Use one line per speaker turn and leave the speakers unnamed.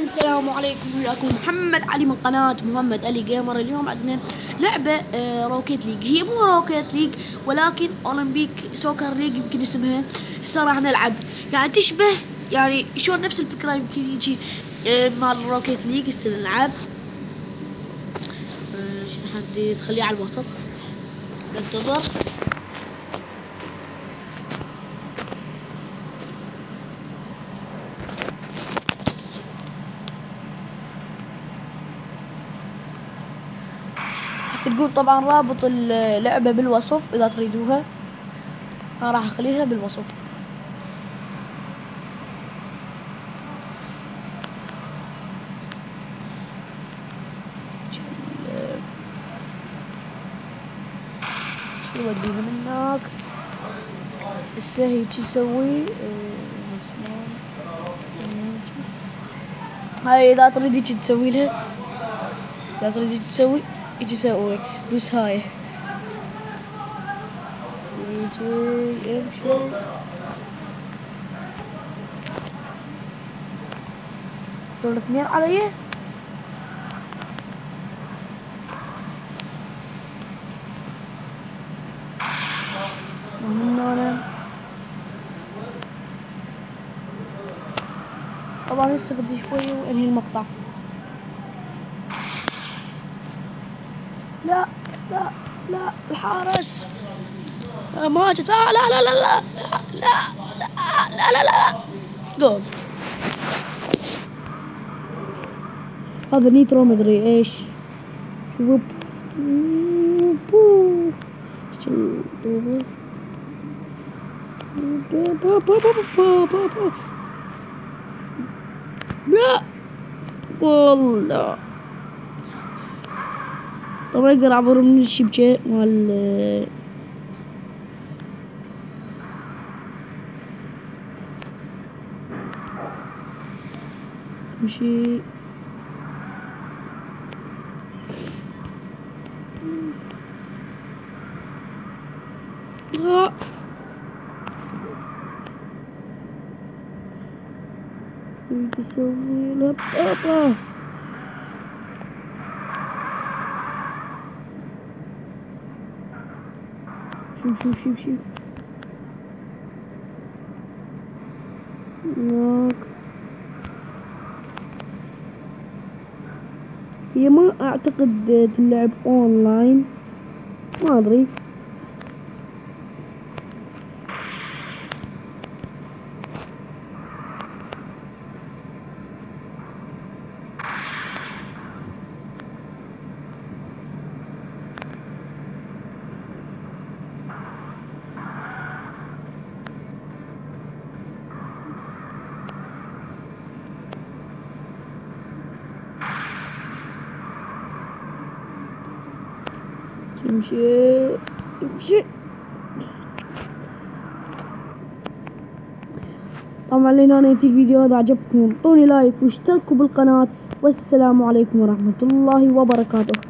السلام عليكم، وياكم محمد علي من قناة محمد علي جيمر. اليوم عندنا لعبة روكيت ليج. هي مو روكيت ليج ولكن اولمبيك سوكر ليج يمكن اسمها. هسه راح نلعب يعني تشبه يعني شلون نفس الفكرة يمكن يجي مال روكيت ليج. هسه نلعب حد تخليه على الوسط ننتظر. تقول طبعا رابط اللعبة بالوصف اذا تريدوها. انا راح اخليها بالوصف. شو ودي من هناك هسه هيجي يسوي هاي اذا تريد هيجي تسوي لها. اذا تريد هيجي تسوي يجي يسوي دوس هاي يجي يمشي. دول اثنين علي. ومن هنا طبعا لسه بدي شوي وانهي المقطع. لا لا لا الحارس ماجد. لا لا لا لا لا لا لا لا لا جول. هذا نيترو مدري ايش. شوف لا جول. لا طبعا اقدر اعبر من الشبكة مال مشي. يسوي له بابا. شوف هناك. هي ما اعتقد تلعب اونلاين، ما ادري. يمشي. طبعا لهنا ننتهي الفيديو. اذا عجبكم اعطوني لايك واشتركوا بالقناة، والسلام عليكم ورحمة الله وبركاته.